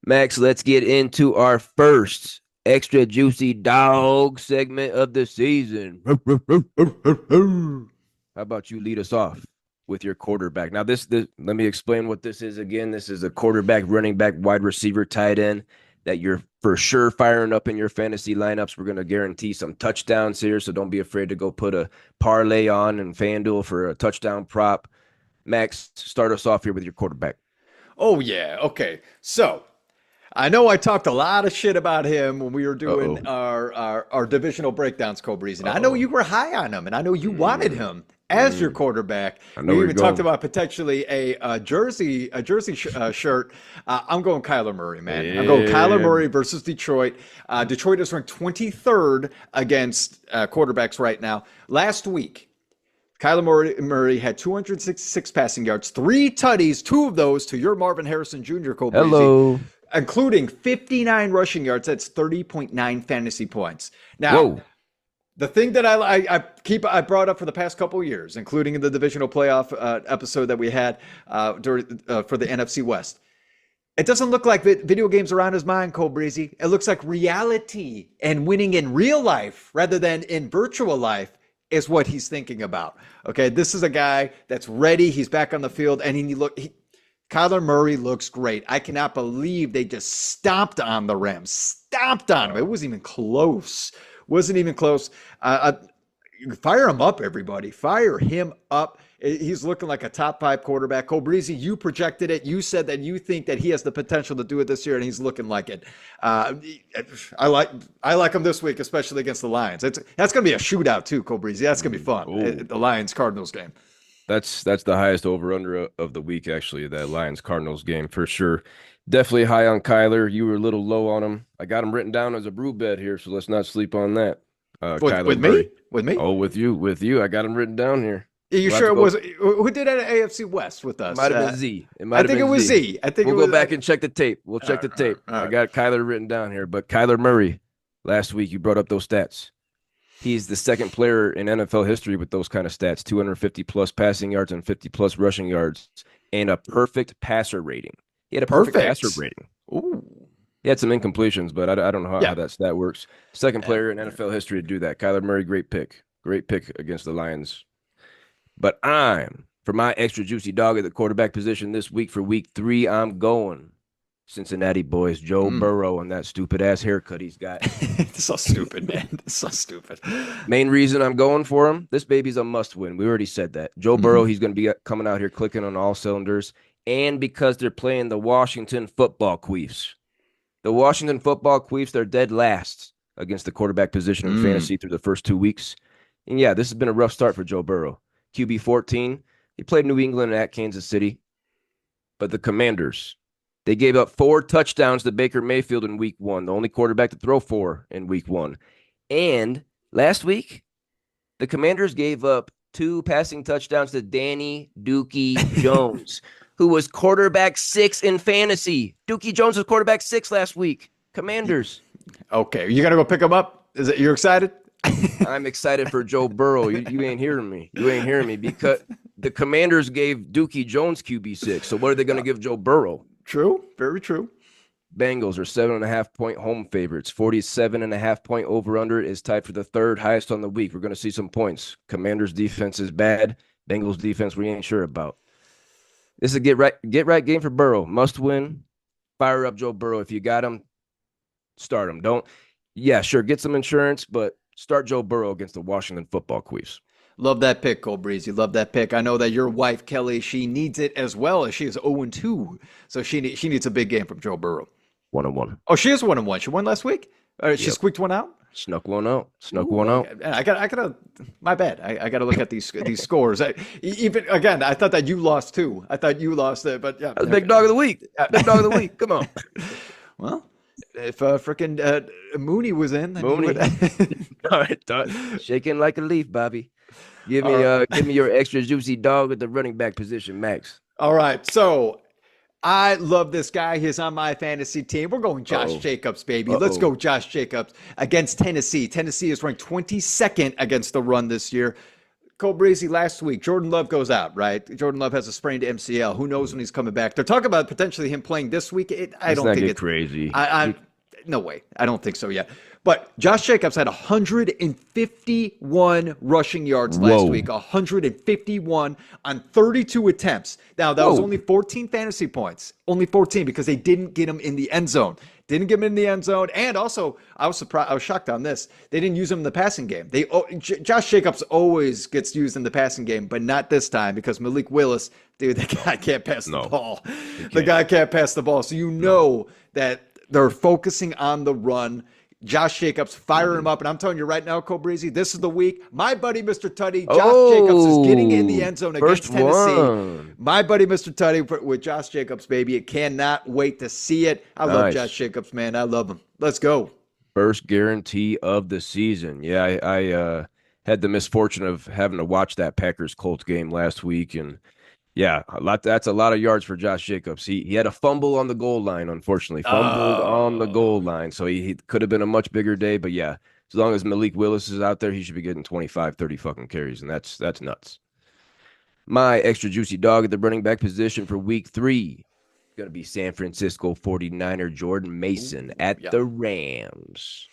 Max, let's get into our first extra juicy dog segment of the season. How about you lead us off with your quarterback? Now, this let me explain what this is again. This is a quarterback, running back, wide receiver, tight end that you're for sure firing up in your fantasy lineups. We're going to guarantee some touchdowns here, so don't be afraid to go put a parlay on and FanDuel for a touchdown prop. Max, start us off here with your quarterback. Oh yeah. Okay. So I know I talked a lot of shit about him when we were Uh-oh. doing our divisional breakdowns, Cobreeze, and I know Uh-oh. you were high on him, and I know you wanted Mm, him as your mm. quarterback. I know We where you're even talked going. about potentially a jersey shirt. I'm going Kyler Murray, man. I'm going Kyler Yeah. Murray versus Detroit. Detroit is ranked 23rd against quarterbacks right now. Last week, Kyler Murray had 266 passing yards, three tutties, two of those to your Marvin Harrison Jr., Cole Breezy, Hello. including 59 rushing yards. That's 30.9 fantasy points. Now, Whoa. the thing that I brought up for the past couple of years, including in the divisional playoff episode that we had for the NFC West, it doesn't look like video games are on his mind, Cole Breezy. It looks like reality and winning in real life rather than in virtual life is what he's thinking about. Okay, this is a guy that's ready. He's back on the field, and Kyler Murray looks great. I cannot believe they just stomped on the Rams. Stomped on him. It wasn't even close. Wasn't even close. Fire him up, everybody. Fire him up. He's looking like a top five quarterback. Cole Breezy, you projected it. You said that you think that he has the potential to do it this year, and he's looking like it. I like him this week, especially against the Lions. That's going to be a shootout too, Cole Breezy. That's going to be fun. Oh, The Lions Cardinals game. that's the highest over under of the week, actually. That Lions Cardinals game for sure. Definitely high on Kyler. You were a little low on him. I got him written down as a brew bet here, so let's not sleep on that. Kyler With me? Murray. With me? Oh, with you. I got him written down here. Are you We'll have sure to it go. was who did that at AFC West with It us? might have been Z. It might I have think it been was Z. Z. I think We'll it go was. back and check the tape. We'll All check right, the all right, tape. all I right. got Kyler written down here, but Kyler Murray, last week you brought up those stats. He's the second player in NFL history with those kind of stats: 250 plus passing yards and 50 plus rushing yards, and a perfect passer rating. He had a perfect passer Perfect. rating. Ooh. He had some incompletions, but I don't know how Yeah. that stat works. Second player in NFL history to do that. Kyler Murray, great pick. Great pick against the Lions. But for my extra juicy dog at the quarterback position this week for week 3, I'm going Cincinnati boys, Joe Mm. Burrow, and that stupid ass haircut he's got. This is so stupid, man. This is so stupid. Main reason I'm going for him, this baby's a must win. We already said that. Joe Burrow, Mhm. he's going to be coming out here clicking on all cylinders. And because they're playing the Washington football Queefs. The Washington football Queefs, they're dead last against the quarterback position in Mm. fantasy through the first 2 weeks. And yeah, this has been a rough start for Joe Burrow. QB 14. He played New England and at Kansas City. But the Commanders, they gave up 4 touchdowns to Baker Mayfield in week 1, the only quarterback to throw 4 in week 1. And last week, the Commanders gave up 2 passing touchdowns to Danny Dookie Jones, who was quarterback 6 in fantasy. Dookie Jones was quarterback 6 last week. Commanders. Okay, you gotta go pick him up. Is it? You're excited? I'm excited for Joe Burrow. You ain't hearing me. You ain't hearing me because the Commanders gave Dookie Jones QB6. So what are they going to give Joe Burrow? True. Very true. Bengals are 7.5-point home favorites. 47.5-point over-under is tied for the third highest on the week. We're going to see some points. Commanders defense is bad. Bengals defense we ain't sure about. This is a get right game for Burrow. Must win. Fire up Joe Burrow. If you got him, start him. Yeah, sure, get some insurance, but start Joe Burrow against the Washington football Queefs. Love that pick, Cole Breezy. Love that pick. I know that your wife Kelly, she needs it as well, as she is 0-2, so she needs a big game from Joe Burrow. 1-1. Oh, she is 1-1. She won last week. She Yep. squeaked one out. Snuck one out. Ooh, I gotta. My bad. I gotta look at these scores. Even again, I thought that you lost too. I thought you lost it, but yeah. That's big dog of the week. Big dog of the week. Come on. Well, if freaking Mooney was in, then Mooney. All right, shaking like a leaf, Bobby. Give me your extra juicy dog at the running back position, Max. All right. So I love this guy. He's on my fantasy team. We're going Josh Uh-oh. Jacobs, baby. Uh-oh. Let's go, Josh Jacobs against Tennessee. Tennessee is ranked 22nd against the run this year. Cole Breezy last week, Jordan Love goes out, right? Jordan Love has a sprained MCL. Who knows when he's coming back? They're talking about potentially him playing this week. I Let's don't not think get it's. crazy. I no way. I don't think so yet. But Josh Jacobs had 151 rushing yards last Whoa. week, 151 on 32 attempts. Now, that was Whoa. only 14 fantasy points, only 14 because they didn't get him in the end zone. Didn't get him in the end zone. And also, I was surprised. I was shocked on this. They didn't use him in the passing game. Josh Jacobs always gets used in the passing game, but not this time because Malik Willis, dude, that guy can't pass the ball. The guy can't pass the ball. So you know that they're focusing on the run. Josh Jacobs, fire him up. And I'm telling you right now, Cole Breezy, this is the week. My buddy, Mr. Tutty, Josh Jacobs is getting in the end zone against Tennessee. One. My buddy, Mr. Tutty, with Josh Jacobs, baby. It cannot wait to see it. I love Josh Jacobs, man. I love him. Let's go. First guarantee of the season. Yeah, I had the misfortune of having to watch that Packers-Colts game last week, and yeah, that's a lot of yards for Josh Jacobs. He had a fumble on the goal line, unfortunately. Fumbled on the goal line. So he could have been a much bigger day. But yeah, as long as Malik Willis is out there, he should be getting 25, 30 fucking carries. And that's nuts. My extra juicy dog at the running back position for week 3 is going to be San Francisco 49er Jordan Mason at the Rams.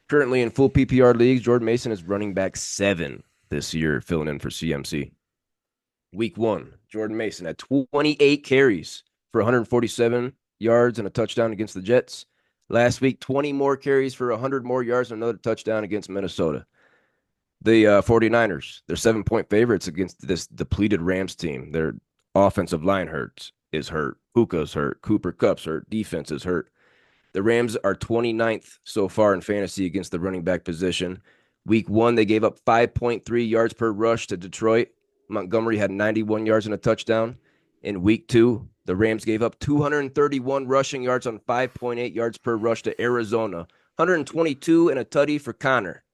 Currently in full PPR leagues, Jordan Mason is running back 7 this year, filling in for CMC. Week 1, Jordan Mason had 28 carries for 147 yards and a touchdown against the Jets. Last week, 20 more carries for 100 more yards and another touchdown against Minnesota. The 49ers, they're 7-point favorites against this depleted Rams team. Their offensive line is hurt. Puka's hurt. Cooper Kupp's hurt. Defense is hurt. The Rams are 29th so far in fantasy against the running back position. Week 1, they gave up 5.3 yards per rush to Detroit. Montgomery had 91 yards and a touchdown. In week 2, the Rams gave up 231 rushing yards on 5.8 yards per rush to Arizona. 122 and a tutty for Connor.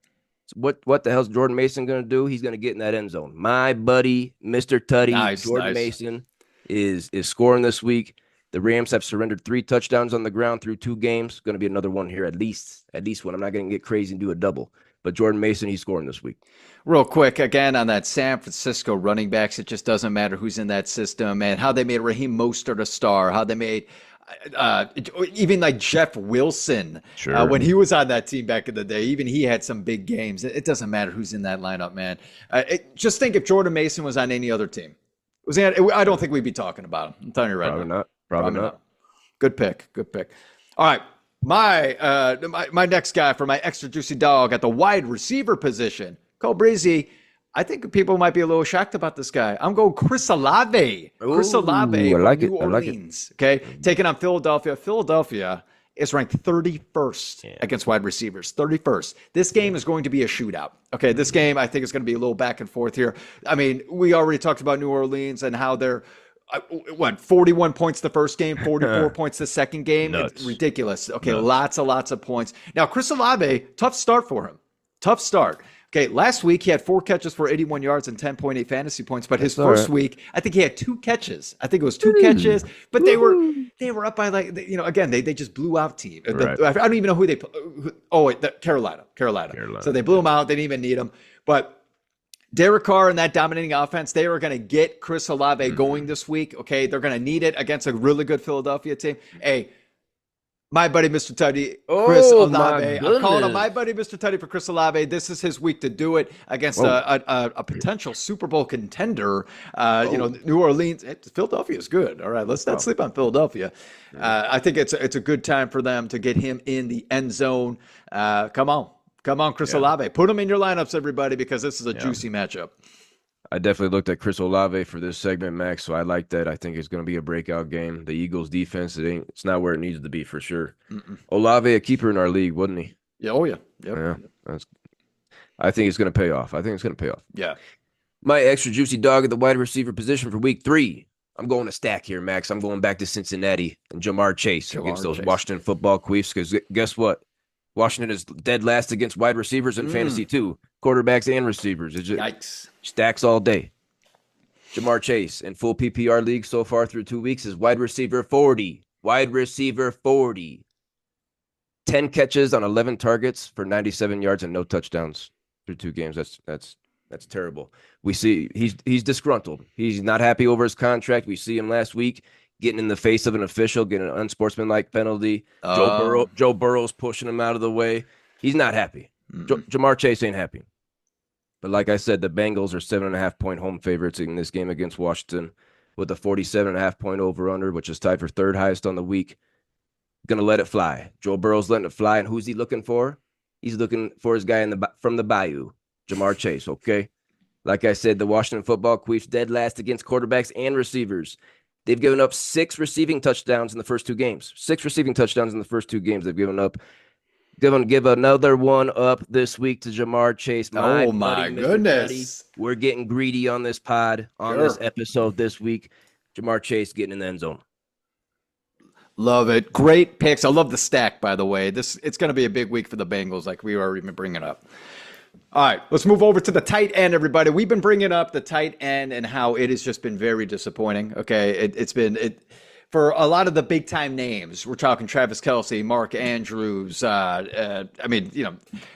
So what the hell's Jordan Mason going to do? He's going to get in that end zone. My buddy, Mr. Tutty, Jordan Mason is scoring this week. The Rams have surrendered 3 touchdowns on the ground through 2 games. Going to be another one here, at least one. I'm not going to get crazy and do a double. But Jordan Mason, he's scoring this week. Real quick, again, on that San Francisco running backs, it just doesn't matter who's in that system and how they made Raheem Mostert a star, how they made even like Jeff Wilson when he was on that team back in the day. Even he had some big games. It doesn't matter who's in that lineup, man. Just think if Jordan Mason was on any other team. I don't think we'd be talking about him. I'm telling you right now. Probably not. Good pick. All right. My next guy for my extra juicy dog at the wide receiver position, Cole Breezy. I think people might be a little shocked about this guy. I'm going Chris Olave. Chris Olave from New Orleans. Okay, taking on Philadelphia. Philadelphia is ranked 31st against wide receivers. 31st. This game is going to be a shootout. Okay, this game I think is going to be a little back and forth here. I mean, we already talked about New Orleans and how they're 41 points the first game, 44 points the second game. It's ridiculous. Okay, lots of points. Now, Chris Olave, tough start for him. Tough start. Okay, last week he had 4 catches for 81 yards and 10.8 fantasy points, but his first week, I think he had 2 catches. I think it was 2 catches, but they were up by again, they just blew out team. I don't even know who they Carolina. So they blew them out. They didn't even need them. But Derek Carr and that dominating offense, they are going to get Chris Olave going this week. Okay, they're going to need it against a really good Philadelphia team. Hey, my buddy, Mr. Tutty, Chris Olave. I'm calling him my buddy, Mr. Tutty, for Chris Olave. This is his week to do it against a potential Super Bowl contender. New Orleans. Philadelphia is good. All right, let's not sleep on Philadelphia. I think it's a good time for them to get him in the end zone. Come on, Chris Olave. Put him in your lineups, everybody, because this is a juicy matchup. I definitely looked at Chris Olave for this segment, Max, so I like that. I think it's going to be a breakout game. The Eagles' defense, it's not where it needs to be for sure. Olave, a keeper in our league, wasn't he? Yeah, oh yeah. Yep. Yeah. I think it's going to pay off. Yeah. My extra juicy dog at the wide receiver position for week 3. I'm going to stack here, Max. I'm going back to Cincinnati and Jamar Chase against those Washington football Queefs, because guess what? Washington is dead last against wide receivers in fantasy too, quarterbacks and receivers. It's just Yikes. Stacks all day. Jamar Chase in full PPR league so far through 2 weeks is wide receiver 40. 10 catches on 11 targets for 97 yards and no touchdowns through 2 games. That's That's terrible. We see he's disgruntled. He's not happy over his contract. We see him last week getting in the face of an official, getting an unsportsmanlike penalty. Joe Burrow's pushing him out of the way. He's not happy. Jamar Chase ain't happy. But like I said, the Bengals are 7.5-point home favorites in this game against Washington with a 47.5-point over-under, which is tied for third highest on the week. Gonna let it fly. Joe Burrow's letting it fly, and who's he looking for? He's looking for his guy from the Bayou, Jamar Chase, okay? Like I said, the Washington football Queefs dead last against quarterbacks and receivers. They've given up 6 receiving touchdowns in the first 2 games. 6 receiving touchdowns in the first 2 games they've given up. Going to give another one up this week to Jamar Chase. My goodness. We're getting greedy on this pod, on this episode this week. Jamar Chase getting in the end zone. Love it. Great picks. I love the stack, by the way. It's going to be a big week for the Bengals, like we already been bringing up. All right, let's move over to the tight end, everybody. We've been bringing up the tight end and how it has just been very disappointing. Okay, it's been for a lot of the big time names. We're talking Travis Kelce, Mark Andrews. Sam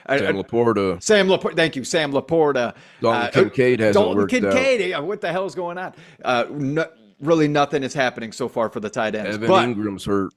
Laporta. Thank you, Sam Laporta. Dalton Kincaid hasn't worked out. What the hell is going on? Really, nothing is happening so far for the tight ends. Evan Ingram's hurt.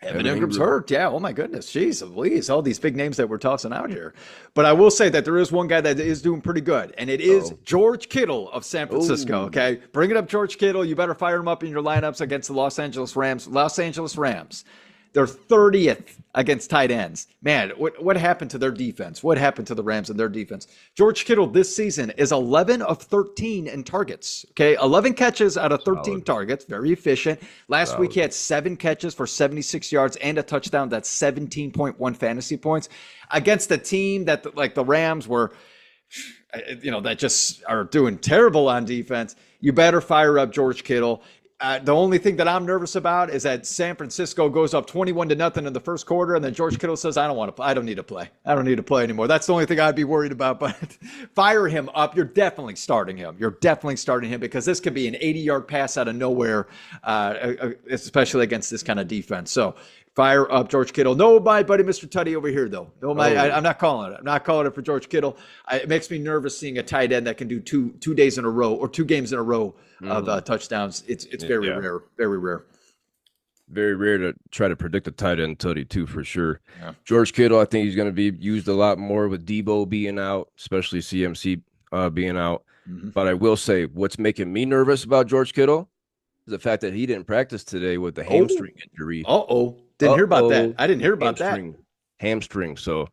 Evan Ingram's hurt. Yeah. Oh my goodness. Jeez Louise. All these big names that we're tossing out here. But I will say that there is one guy that is doing pretty good, and it is George Kittle of San Francisco. Okay. Bring it up, George Kittle. You better fire him up in your lineups against the Los Angeles Rams. They're 30th against tight ends. Man, what happened to their defense? What happened to the Rams and their defense? George Kittle this season is 11 of 13 in targets. Okay, 11 catches out of 13 targets. Very efficient. Last week he had 7 catches for 76 yards and a touchdown. That's 17.1 fantasy points against a team that like the Rams were, that just are doing terrible on defense. You better fire up George Kittle. The only thing that I'm nervous about is that San Francisco goes up 21-0 in the first quarter, and then George Kittle says, I don't need to play. I don't need to play anymore. That's the only thing I'd be worried about. But fire him up. You're definitely starting him. Because this could be an 80-yard pass out of nowhere, especially against this kind of defense. So fire up George Kittle. No, my buddy, Mr. Tutty over here, though. No, I'm not calling it. I'm not calling it for George Kittle. It makes me nervous seeing a tight end that can do two days in a row or 2 games in a row of touchdowns. It's very rare. Very rare. Very rare to try to predict a tight end Tutty, too, for sure. Yeah. George Kittle, I think he's going to be used a lot more with Debo being out, especially CMC being out. Mm-hmm. But I will say, what's making me nervous about George Kittle is the fact that he didn't practice today with the hamstring injury. Didn't hear about that. I didn't hear about hamstring. So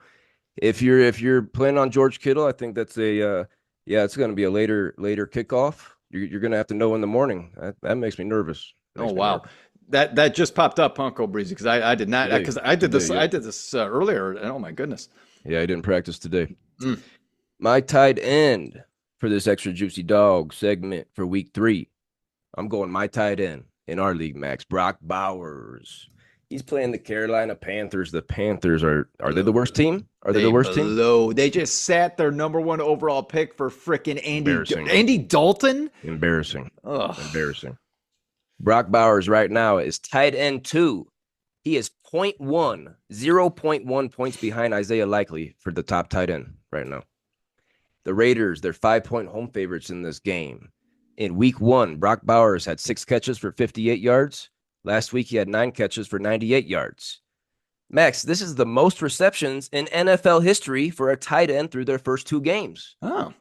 if you're planning on George Kittle, I think that's it's going to be a later kickoff. You're going to have to know in the morning. That makes me nervous. Wow. That just popped up, Uncle Breezy, because I did not, because I did this earlier, and oh my goodness. Yeah, I didn't practice today. My tight end for this extra juicy dog segment for week 3. I'm going my tight end in our league, Max. Brock Bowers. He's playing the Carolina Panthers. The Panthers are they the worst team? Are they the worst team? They just sat their number 1 overall pick for frickin' Andy Dalton. Embarrassing. Embarrassing. Brock Bowers right now is tight end 2. He is 0.1 points behind Isaiah Likely for the top tight end right now. The Raiders, they're 5-point home favorites in this game. In week 1, Brock Bowers had 6 catches for 58 yards. Last week, he had 9 catches for 98 yards. Max, this is the most receptions in NFL history for a tight end through their first 2 games. Oh.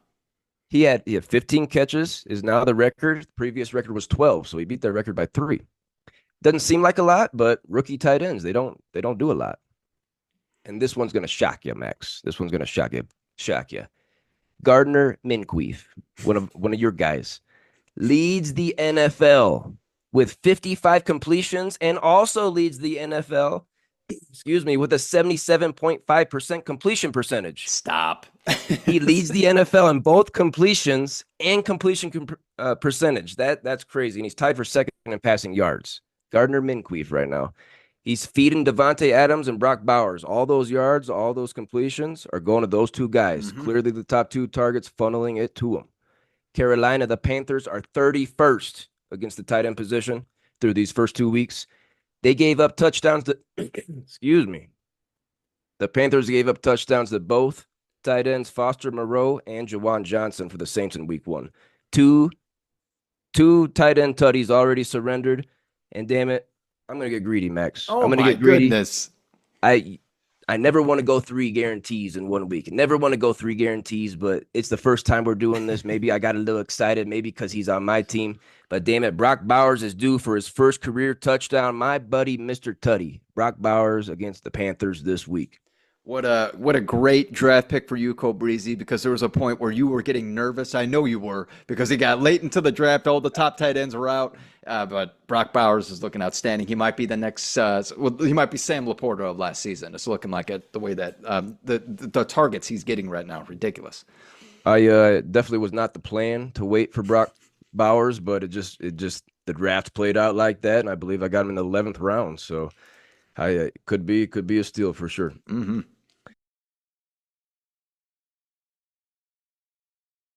He had 15 catches, is now the record. The previous record was 12, so he beat that record by 3. Doesn't seem like a lot, but rookie tight ends, they don't do a lot. And this one's going to shock you, Max. This one's going to shock you. Gardner Minshew, one of your guys, leads the NFL with 55 completions and also leads the NFL, with a 77.5% completion percentage. Stop. He leads the NFL in both completions and completion percentage. That's crazy. And he's tied for second in passing yards. Gardner Minshew right now. He's feeding Devontae Adams and Brock Bowers. All those yards, all those completions are going to those 2 guys. Mm-hmm. Clearly the top 2 targets funneling it to them. Carolina, the Panthers are 31st against the tight end position through these first 2 weeks. They gave up touchdowns to, The Panthers gave up touchdowns to both tight ends Foster Moreau and Jawan Johnson for the Saints in week 1. Two tight end tutties already surrendered. And damn it, I'm going to get greedy, Max. Oh I'm going to my get greedy. goodness. I never want to go 3 guarantees in 1 week. Never want to go 3 guarantees, but it's the first time we're doing this. Maybe I got a little excited, maybe because he's on my team. But damn it, Brock Bowers is due for his first career touchdown. My buddy, Mr. Tutty. Brock Bowers against the Panthers this week. What a great draft pick for you, Cole Breezy, because there was a point where you were getting nervous. I know you were, because he got late into the draft. All the top tight ends were out. But Brock Bowers is looking outstanding. He might be the next he might be Sam Laporta of last season. It's looking like it, the way that the targets he's getting right now. Ridiculous. I definitely was not the plan to wait for Brock Bowers, but it just the draft played out like that, and I believe I got him in the 11th round. So I could be a steal for sure. Mm-hmm.